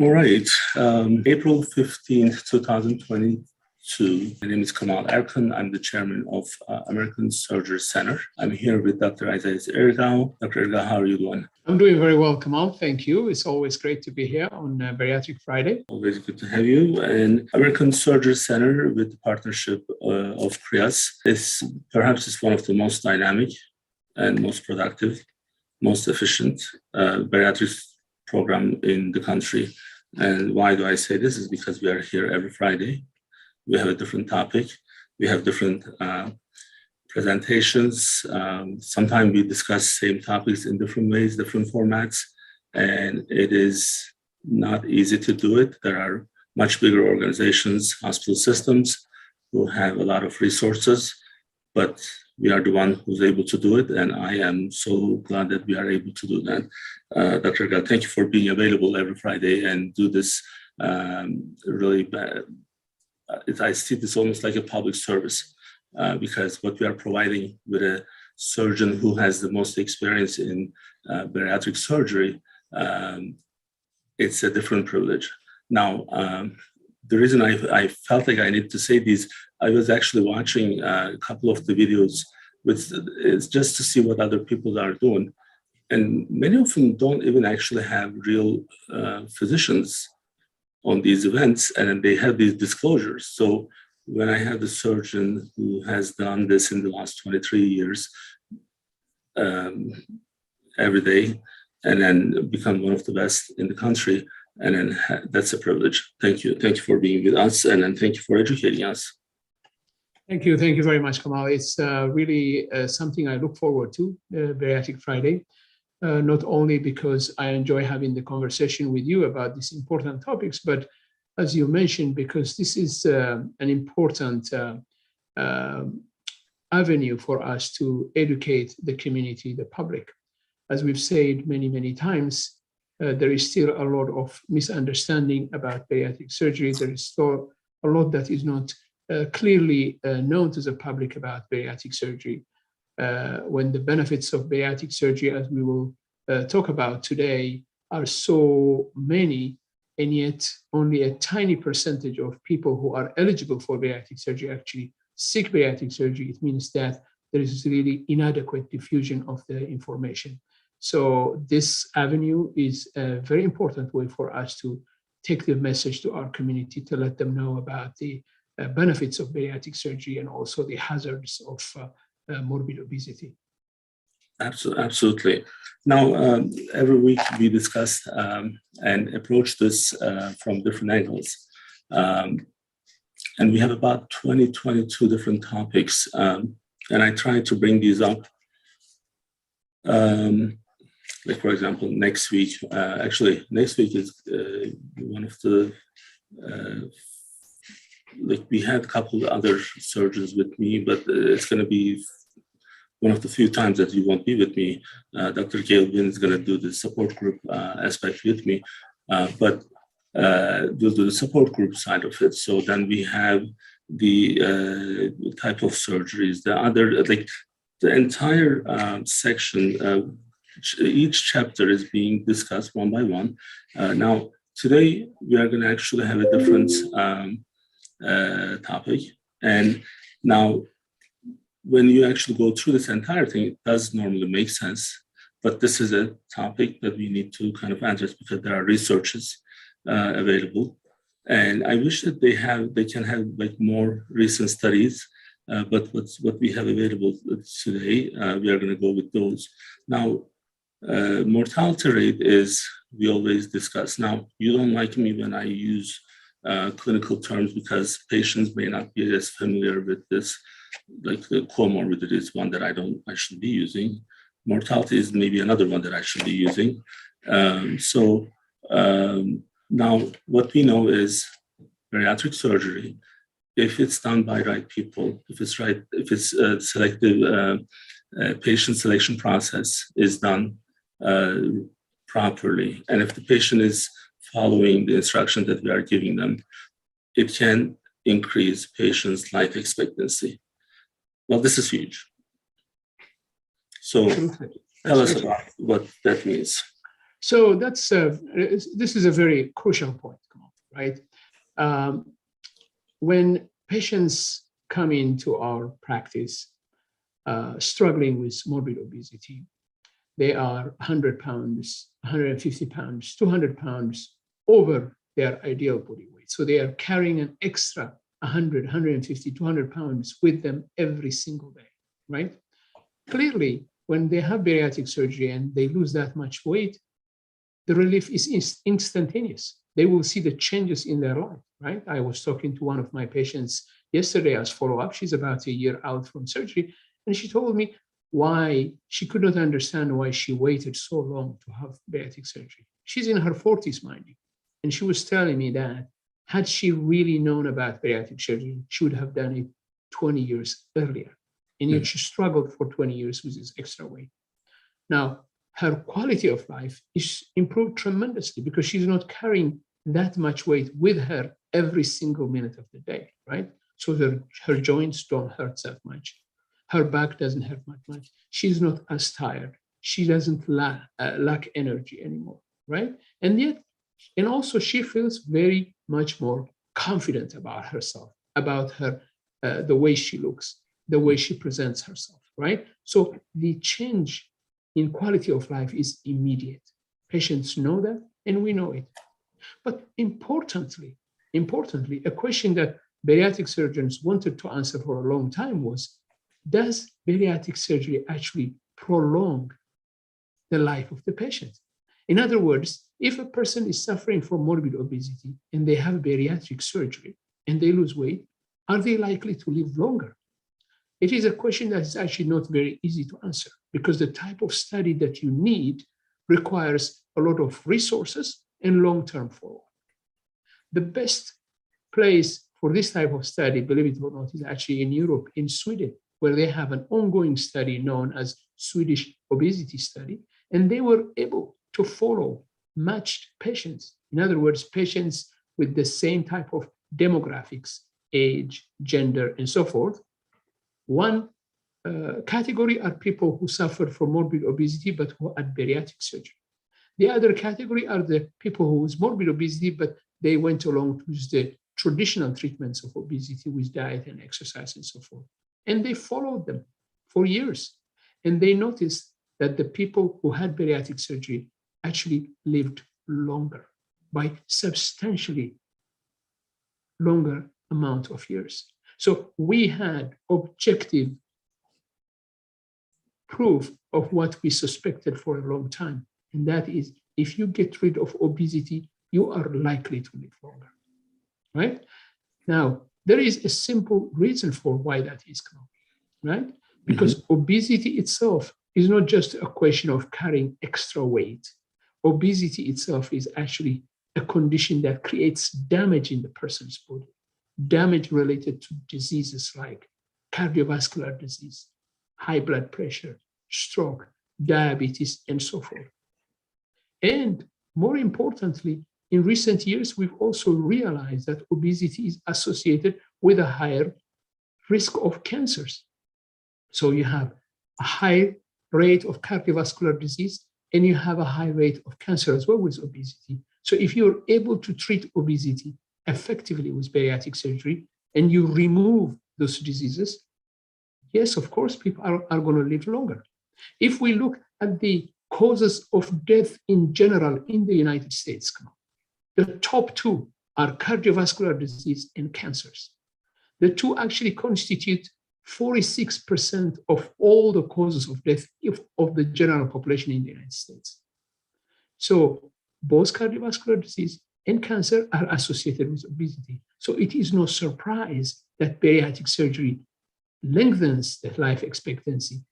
All right. April 15th, 2022. My name is Kemal Erkan. I'm the chairman of American Surgery Center. I'm here with Dr. Isaias Irgau. Dr. Irgau, how are you doing? I'm doing very well, Kemal. Thank you. It's always great to be here on Bariatric Friday. Always good to have you. And American Surgery Center, with the partnership of CHRIAS, is perhaps one of the most dynamic and most productive, most efficient bariatric program in the country. And why do I say this? Is because we are here every Friday. We have a different topic. We have different presentations. Sometimes we discuss same topics in different ways, different formats, and it is not easy to do it. There are much bigger organizations, hospital systems, who have a lot of resources, but we are the one who's able to do it, and I am so glad that we are able to do that. Dr. Irgau, thank you for being available every Friday and do this really bad. I see this almost like a public service because what we are providing with a surgeon who has the most experience in bariatric surgery, it's a different privilege. Now, the reason I felt like I needed to say these, I was actually watching a couple of the videos it's just to see what other people are doing. And many of them don't even actually have real physicians on these events, and they have these disclosures. So when I have the surgeon who has done this in the last 23 years every day, and then become one of the best in the country, and then that's a privilege. Thank you. Thank you for being with us, and then thank you for educating us. Thank you. Thank you very much, Kemal. It's really something I look forward to, Bariatric Friday, not only because I enjoy having the conversation with you about these important topics, but as you mentioned, because this is an important avenue for us to educate the community, the public. As we've said many, many times, there is still a lot of misunderstanding about bariatric surgery. There is still a lot that is not clearly known to the public about bariatric surgery. When the benefits of bariatric surgery, as we will talk about today, are so many, and yet only a tiny percentage of people who are eligible for bariatric surgery actually seek bariatric surgery, it means that there is really inadequate diffusion of the information. So this avenue is a very important way for us to take the message to our community, to let them know about the benefits of bariatric surgery and also the hazards of morbid obesity. Absolutely. Now, every week we discuss and approach this from different angles. And we have about 22 different topics. And I try to bring these up. Like, for example, next week, next week is one of the we had a couple of other surgeons with me, but it's going to be one of the few times that you won't be with me. Dr. Galvin is going to do the support group aspect with me, but we'll do the support group side of it. So then we have the type of surgeries, the other, like the entire section, each chapter is being discussed one by one. Now, today we are going to actually have a different topic. And now, when you actually go through this entire thing, it does normally make sense. But this is a topic that we need to kind of address because there are researches available. And I wish that they can have like more recent studies. But what we have available today, we are going to go with those. Now, mortality rate is, we always discuss. Now, you don't like me when I use clinical terms because patients may not be as familiar with this, like the comorbidity is one that I should be using. Mortality is maybe another one that I should be using. Now what we know is bariatric surgery, if it's done by right people, if it's selective patient selection process is done properly, and if the patient is following the instructions that we are giving them, it can increase patients' life expectancy. Well, this is huge. So tell us about what that means. So that's this is a very crucial point, right? When patients come into our practice struggling with morbid obesity, they are 100 pounds, 150 pounds, 200 pounds over their ideal body weight. So they are carrying an extra 100, 150, 200 pounds with them every single day, right? Clearly, when they have bariatric surgery and they lose that much weight, the relief is instantaneous. They will see the changes in their life, right? I was talking to one of my patients yesterday as follow-up. She's about a year out from surgery, and she told me why she could not understand why she waited so long to have bariatric surgery. She's in her 40s, mind you, and she was telling me that had she really known about bariatric surgery, she would have done it 20 years earlier. And yet she struggled for 20 years with this extra weight. Now, her quality of life is improved tremendously because she's not carrying that much weight with her every single minute of the day, right? So her joints don't hurt that much. Her back doesn't hurt much. She's not as tired. She doesn't lack energy anymore, right? And also she feels very much more confident about herself, about her, the way she looks, the way she presents herself, right? So the change in quality of life is immediate. Patients know that, and we know it. But importantly, a question that bariatric surgeons wanted to answer for a long time was, does bariatric surgery actually prolong the life of the patient? In other words, if a person is suffering from morbid obesity and they have bariatric surgery and they lose weight, are they likely to live longer? It is a question that is actually not very easy to answer because the type of study that you need requires a lot of resources and long-term follow-up. The best place for this type of study, believe it or not, is actually in Europe, in Sweden, where they have an ongoing study known as Swedish obesity study, and they were able to follow matched patients. In other words, patients with the same type of demographics, age, gender, and so forth. One category are people who suffered from morbid obesity but who had bariatric surgery. The other category are the people who with morbid obesity, but they went along with the traditional treatments of obesity with diet and exercise and so forth. And they followed them for years. And they noticed that the people who had bariatric surgery actually lived longer by substantially longer amount of years. So we had objective proof of what we suspected for a long time. And that is, if you get rid of obesity, you are likely to live longer, right? Now, there is a simple reason for why that is, right? Because obesity itself is not just a question of carrying extra weight. Obesity itself is actually a condition that creates damage in the person's body, damage related to diseases like cardiovascular disease, high blood pressure, stroke, diabetes, and so forth. And more importantly, in recent years, we've also realized that obesity is associated with a higher risk of cancers. So you have a high rate of cardiovascular disease, and you have a high rate of cancer as well with obesity. So if you're able to treat obesity effectively with bariatric surgery, and you remove those diseases, yes, of course, people are going to live longer. If we look at the causes of death in general in the United States, the top two are cardiovascular disease and cancers. The two actually constitute 46% of all the causes of death of the general population in the United States. So both cardiovascular disease and cancer are associated with obesity. So it is no surprise that bariatric surgery lengthens the life expectancy,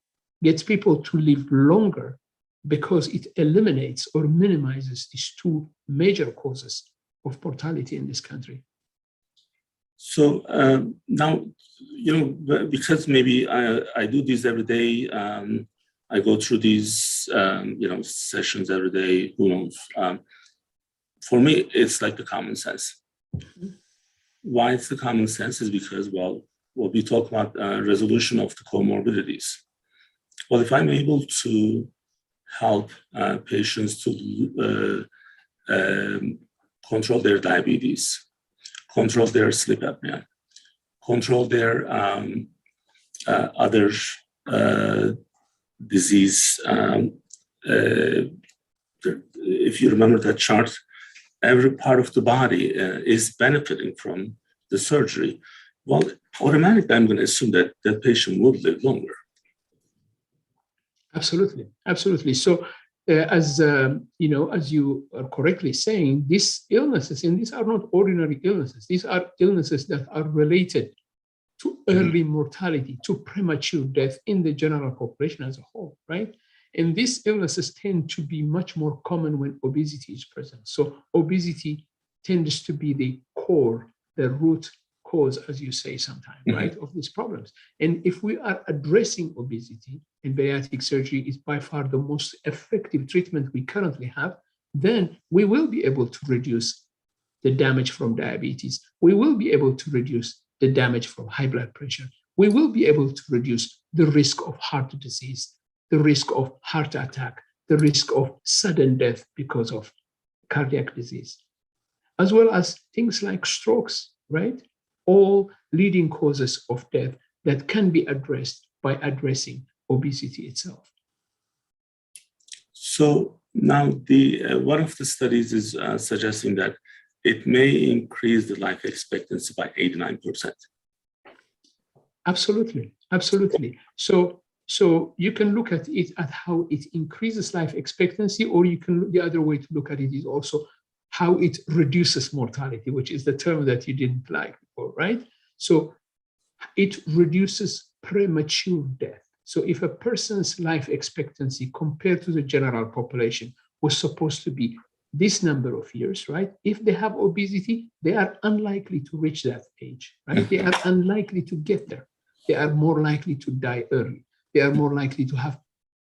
gets people to live longer because it eliminates or minimizes these two major causes of mortality in this country. So now, because maybe I do this every day, I go through these, sessions every day, who knows? For me, it's like the common sense. Why it's the common sense is because, we talk about resolution of the comorbidities. Well, if I'm able to help patients to control their diabetes, control their sleep apnea, control their other disease. If you remember that chart, every part of the body is benefiting from the surgery. Well, automatically, I'm going to assume that that patient would live longer. Absolutely, absolutely. So, as you are correctly saying, these illnesses, and these are not ordinary illnesses. These are illnesses that are related to early mortality, to premature death in the general population as a whole, right? And these illnesses tend to be much more common when obesity is present. So obesity tends to be the core, the root cause, as you say sometimes, right, of these problems. And if we are addressing obesity, and bariatric surgery is by far the most effective treatment we currently have, then we will be able to reduce the damage from diabetes. We will be able to reduce the damage from high blood pressure. We will be able to reduce the risk of heart disease, the risk of heart attack, the risk of sudden death because of cardiac disease, as well as things like strokes, right? All leading causes of death that can be addressed by addressing obesity itself. So now the one of the studies is suggesting that it may increase the life expectancy by 89%. Absolutely, absolutely. So you can look at it at how it increases life expectancy, or you can, the other way to look at it is also how it reduces mortality, which is the term that you didn't like before, right? So it reduces premature death. So if a person's life expectancy compared to the general population was supposed to be this number of years, right? If they have obesity, they are unlikely to reach that age, right? They are unlikely to get there. They are more likely to die early. They are more likely to have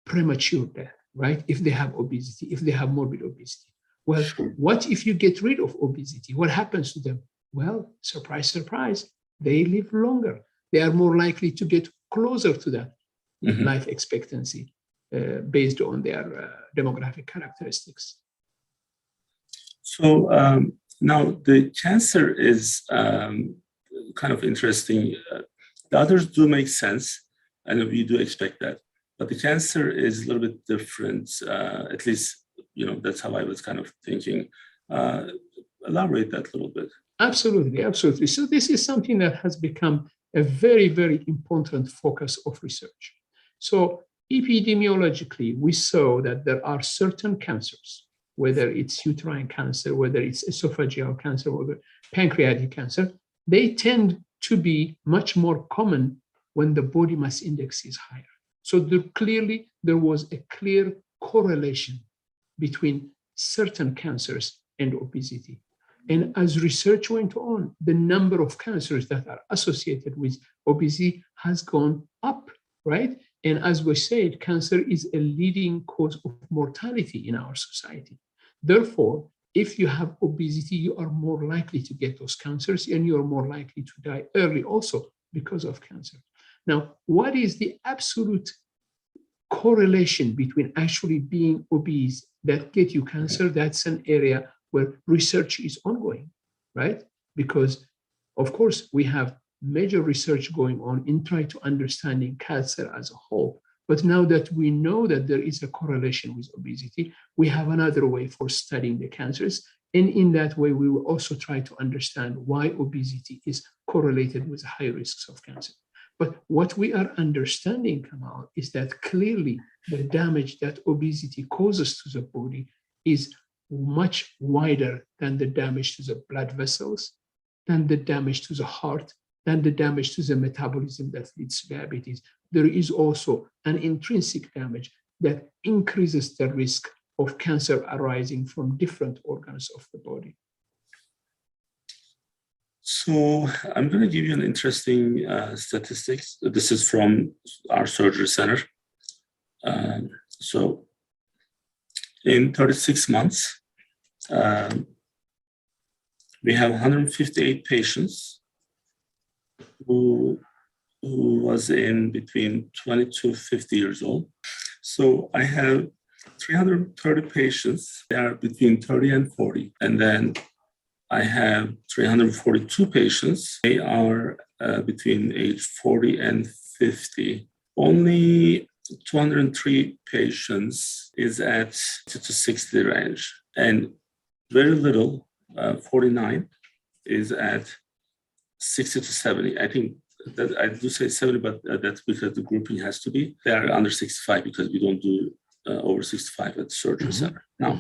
premature death, right? If they have obesity, if they have morbid obesity. Well, what if you get rid of obesity? What happens to them? Well, surprise, surprise, they live longer. They are more likely to get closer to that life expectancy based on their demographic characteristics. So now the cancer is kind of interesting. The others do make sense, and we do expect that. But the cancer is a little bit different, at least, that's how I was kind of thinking. Elaborate that a little bit. Absolutely, absolutely. So this is something that has become a very, very important focus of research. So epidemiologically, we saw that there are certain cancers, whether it's uterine cancer, whether it's esophageal cancer, or pancreatic cancer, they tend to be much more common when the body mass index is higher. So there was a clear correlation between certain cancers and obesity. And as research went on, the number of cancers that are associated with obesity has gone up, right? And as we said, cancer is a leading cause of mortality in our society. Therefore, if you have obesity, you are more likely to get those cancers, and you are more likely to die early also because of cancer. Now, what is the absolute correlation between actually being obese that get you cancer? That's an area where research is ongoing, right? Because, of course, we have major research going on in trying to understanding cancer as a whole. But now that we know that there is a correlation with obesity, we have another way for studying the cancers. And in that way, we will also try to understand why obesity is correlated with high risks of cancer. But what we are understanding, Kemal, is that clearly the damage that obesity causes to the body is much wider than the damage to the blood vessels, than the damage to the heart, than the damage to the metabolism that leads to diabetes. There is also an intrinsic damage that increases the risk of cancer arising from different organs of the body. So I'm going to give you an interesting statistics. This is from our surgery center. So in 36 months, we have 158 patients who was in between 20 to 50 years old. So I have 330 patients. They are between 30 and 40. And then I have 342 patients. They are between age 40 and 50. Only 203 patients is at 50 to 60 range. And very little, 49, is at 60 to 70. I think that I do say 70, but that's because the grouping has to be. They are under 65 because we don't do over 65 at the surgery center. Now,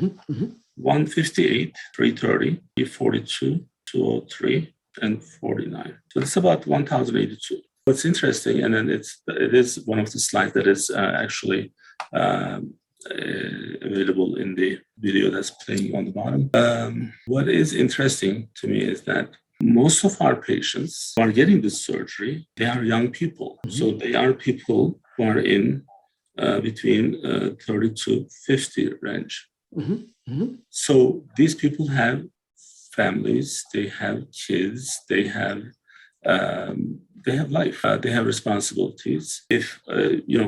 158, 330, 342, 203, and 49. So it's about 1,082. What's interesting, and then it is one of the slides that is actually available in the video that's playing on the bottom. What is interesting to me is that most of our patients who are getting this surgery, they are young people. So they are people who are in between 30 to 50 range. So these people have families, they have kids, they have life, they have responsibilities. If,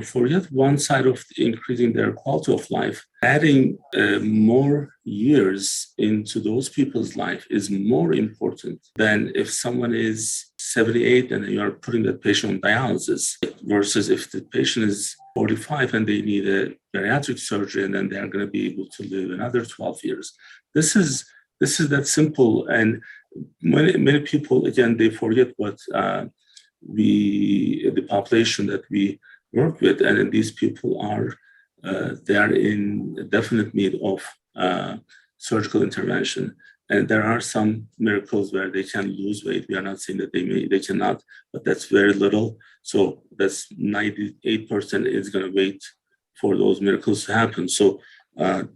for yet one side of increasing their quality of life, adding more years into those people's life is more important than if someone is 78 and you are putting that patient on dialysis, versus if the patient is 45 and they need a bariatric surgery and then they are going to be able to live another 12 years. This is that simple. And many people, again, they forget what the population that we work with, and then these people are they are in definite need of surgical intervention. And there are some miracles where they can lose weight. We are not saying that they cannot, but that's very little. So that's 98% is going to wait for those miracles to happen. So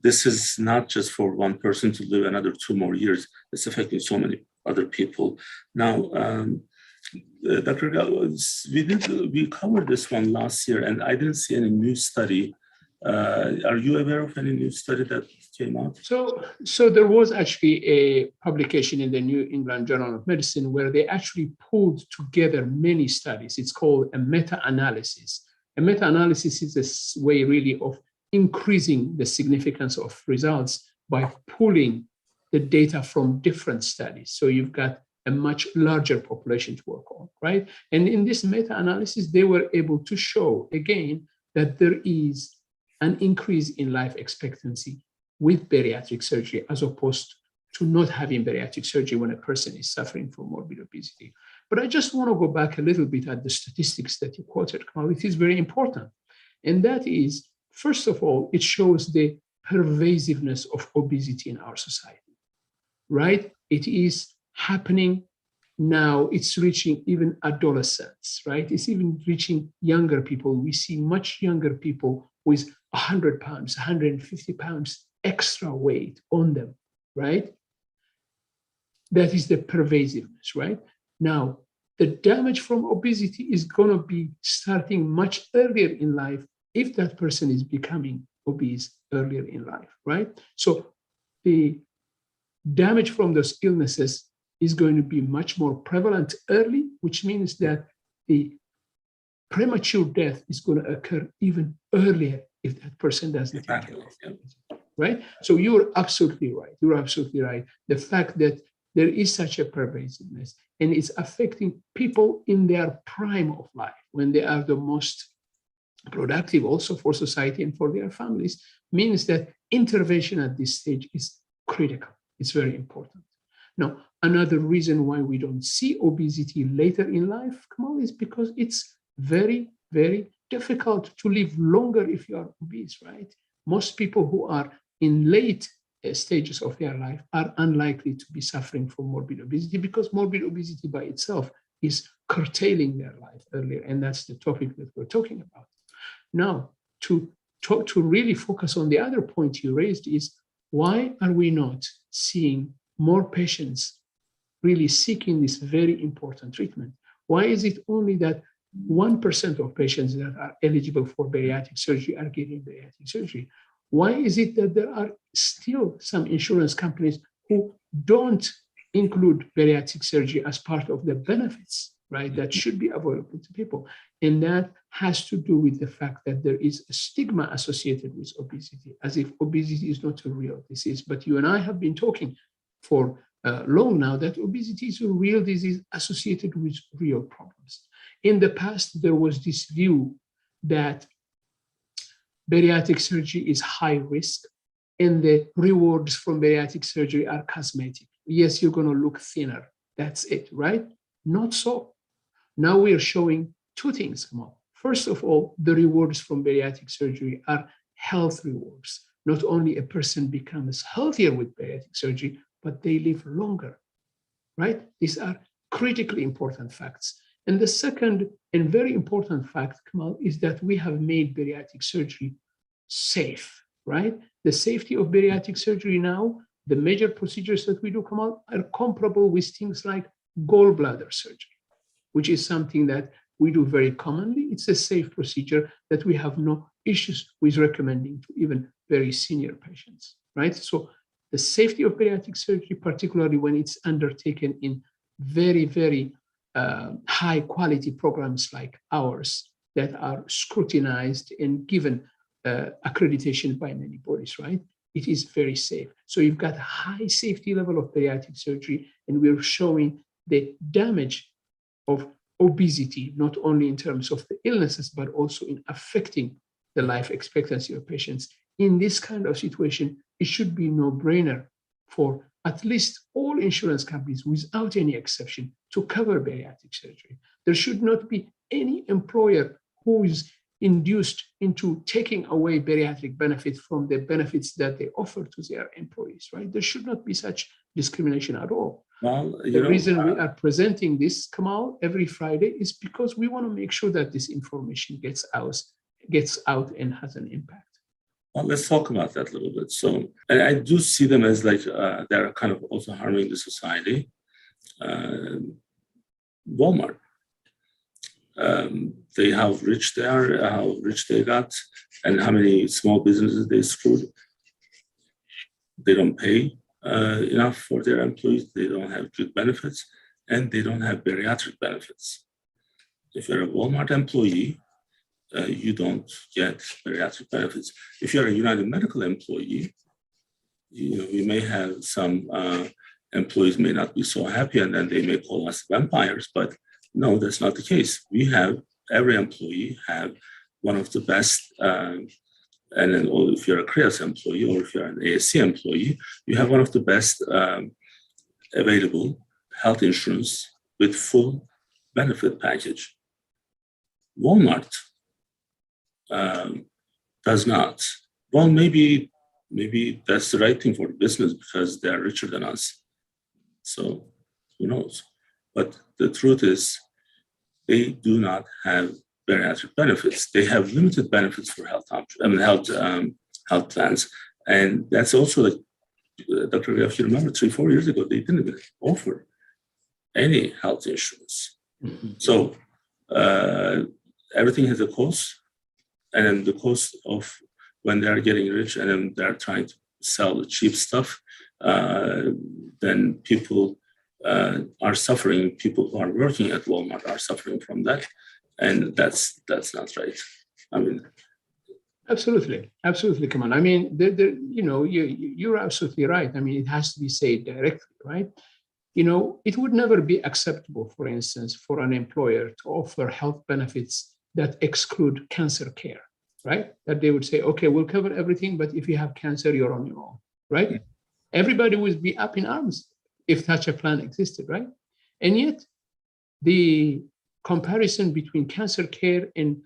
this is not just for one person to live another 2 more years. It's affecting so many other people. Now, Dr. Irgau, we covered this one last year, and I didn't see any new study. Are you aware of any new study that came out? So there was actually a publication in the New England Journal of Medicine where they actually pulled together many studies. It's called a meta-analysis. A meta-analysis is a way really of increasing the significance of results by pulling the data from different studies. So you've got a much larger population to work on, right? And in this meta-analysis, they were able to show, again, that there is an increase in life expectancy with bariatric surgery as opposed to not having bariatric surgery when a person is suffering from morbid obesity. But I just want to go back a little bit at the statistics that you quoted, Kemal. It is very important. And that is, first of all, it shows the pervasiveness of obesity in our society, right? It is happening now. It's reaching even adolescents, right? It's even reaching younger people. We see much younger people with 100 pounds, 150 pounds extra weight on them, right? That is the pervasiveness, right? Now, the damage from obesity is going to be starting much earlier in life if that person is becoming obese earlier in life, right? So the damage from those illnesses is going to be much more prevalent early, which means that the premature death is going to occur even earlier if that person doesn't take care of it, right? So you're absolutely right. You're absolutely right. The fact that there is such a pervasiveness and it's affecting people in their prime of life when they are the most productive also for society and for their families means that intervention at this stage is critical. It's very important. Now, another reason why we don't see obesity later in life, Kemal, is because it's very, very difficult to live longer if you are obese, right? Most people who are in late stages of their life are unlikely to be suffering from morbid obesity because morbid obesity by itself is curtailing their life earlier. And that's the topic that we're talking about. Now, to really focus on the other point you raised is why are we not seeing more patients really seeking this very important treatment? Why is it only that 1% of patients that are eligible for bariatric surgery are getting bariatric surgery? Why is it that there are still some insurance companies who don't include bariatric surgery as part of the benefits right? That should be available to people. And that has to do with the fact that there is a stigma associated with obesity, as if obesity is not a real disease. But you and I have been talking for long now that obesity is a real disease associated with real problems. In the past, there was this view that bariatric surgery is high risk and the rewards from bariatric surgery are cosmetic. Yes, you're going to look thinner. That's it, right? Not so. Now we are showing two things, Kemal. First of all, the rewards from bariatric surgery are health rewards. Not only a person becomes healthier with bariatric surgery, but they live longer, right? These are critically important facts. And the second and very important fact, Kemal, is that we have made bariatric surgery safe, right? The safety of bariatric surgery now, the major procedures that we do, Kemal, are comparable with things like gallbladder surgery, which is something that we do very commonly. It's a safe procedure that we have no issues with recommending to even very senior patients, right? So the safety of bariatric surgery, particularly when it's undertaken in very, very high quality programs like ours that are scrutinized and given accreditation by many bodies, right? It is very safe. So you've got a high safety level of bariatric surgery, and we're showing the damage of obesity, not only in terms of the illnesses, but also in affecting the life expectancy of patients. In this kind of situation, it should be no-brainer for at least all insurance companies, without any exception, to cover bariatric surgery. There should not be any employer who is induced into taking away bariatric benefits from the benefits that they offer to their employees, right? There should not be such discrimination at all. Well, the reason we are presenting this, Kemal, every Friday is because we want to make sure that this information gets out and has an impact. Well, let's talk about that a little bit. So I do see them as like they're kind of also harming the society. Walmart, how rich they are, how rich they got, and how many small businesses they screwed. They don't pay enough for their employees. They don't have good benefits, and they don't have bariatric benefits. If you're a Walmart employee, you don't get bariatric benefits. If you're a United Medical employee, you may have some employees may not be so happy, and then they may call us vampires. But no, that's not the case. Every employee have one of the best, and then if you're a CHRIAS employee or if you're an ASC employee, you have one of the best available health insurance with full benefit package. Walmart does not. Well, maybe that's the right thing for business because they are richer than us. So who knows? But the truth is, they do not have bariatric benefits. They have limited benefits for health plans, and that's also like Dr. If you remember, 3-4 years ago, they didn't even offer any health insurance. Mm-hmm. So everything has a cost. And then the cost of when they're getting rich and then they're trying to sell the cheap stuff, then people are suffering. People who are working at Walmart are suffering from that, and that's not right. I mean, absolutely, Kemal. I mean, you're absolutely right. I mean, it has to be said directly, right? It would never be acceptable, for instance, for an employer to offer health benefits that exclude cancer care, right? That they would say, okay, we'll cover everything, but if you have cancer, you're on your own, right? Mm-hmm. Everybody would be up in arms if such a plan existed, right? And yet, the comparison between cancer care and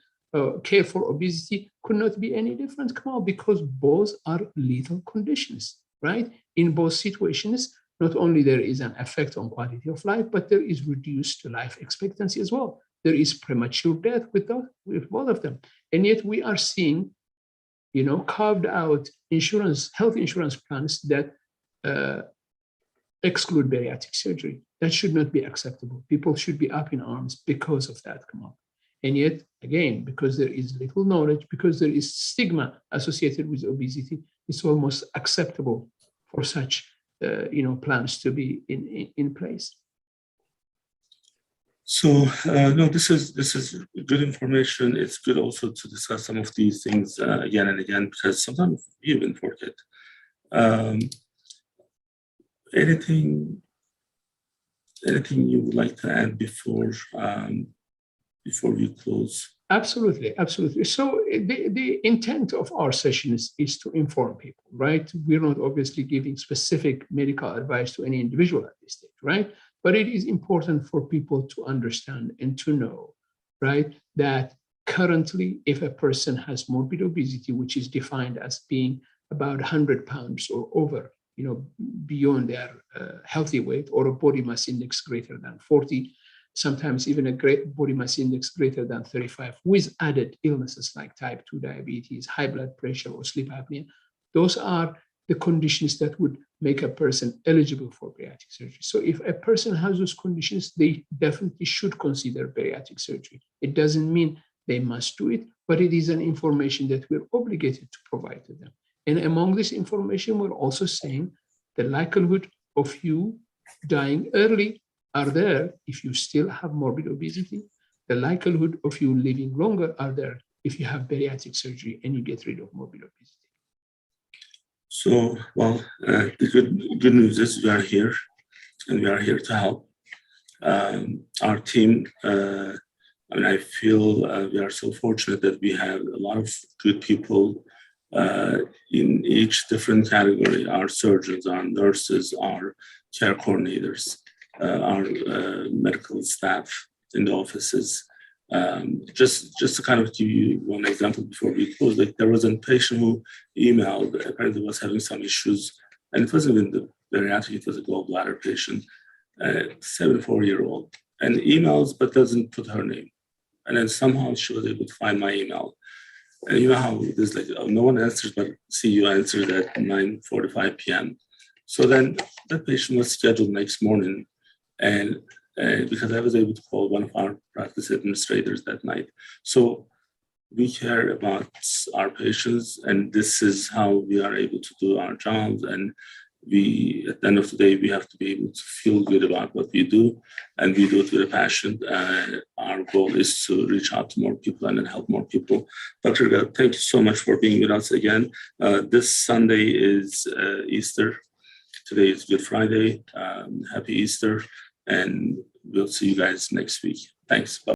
care for obesity could not be any different, Kemal, because both are lethal conditions, right? In both situations, not only there is an effect on quality of life, but there is reduced life expectancy as well. There is premature death with both of them. And yet we are seeing, carved out health insurance plans that exclude bariatric surgery. That should not be acceptable. People should be up in arms because of that, Kemal. And yet, again, because there is little knowledge, because there is stigma associated with obesity, it's almost acceptable for such plans to be in place. So no, this is good information. It's good also to discuss some of these things again and again, because sometimes you even forget. Anything you would like to add before we close? Absolutely, absolutely. So the intent of our session is to inform people, right? We're not obviously giving specific medical advice to any individual at this stage, right? But it is important for people to understand and to know, right, that currently, if a person has morbid obesity, which is defined as being about 100 pounds or over, beyond their healthy weight, or a body mass index greater than 40, sometimes even a great body mass index greater than 35, with added illnesses like type 2 diabetes, high blood pressure, or sleep apnea. Those are the conditions that would make a person eligible for bariatric surgery. So if a person has those conditions, they definitely should consider bariatric surgery. It doesn't mean they must do it, but it is an information that we're obligated to provide to them. And among this information, we're also saying the likelihood of you dying early are there if you still have morbid obesity. The likelihood of you living longer are there if you have bariatric surgery and you get rid of morbid obesity. So, well, the good news is we are here, and we are here to help. Our team, I feel we are so fortunate that we have a lot of good people in each different category: our surgeons, our nurses, our care coordinators, our medical staff in the offices. Just to kind of give you one example before we close, like there was a patient who emailed, apparently was having some issues, and it wasn't even the bariatric, it was a gallbladder patient, 74-year-old, and emails but doesn't put her name. And then somehow she was able to find my email. And you know how there's like, no one answers, but CU answered at 9:45 p.m. So then that patient was scheduled next morning, and because I was able to call one of our practice administrators that night. So we care about our patients, and this is how we are able to do our jobs. And we, at the end of the day, we have to be able to feel good about what we do, and we do it with a passion. Our goal is to reach out to more people and then help more people. Dr. Irgau, thank you so much for being with us again. This Sunday is Easter. Today is Good Friday. Happy Easter. And we'll see you guys next week. Thanks. Bye.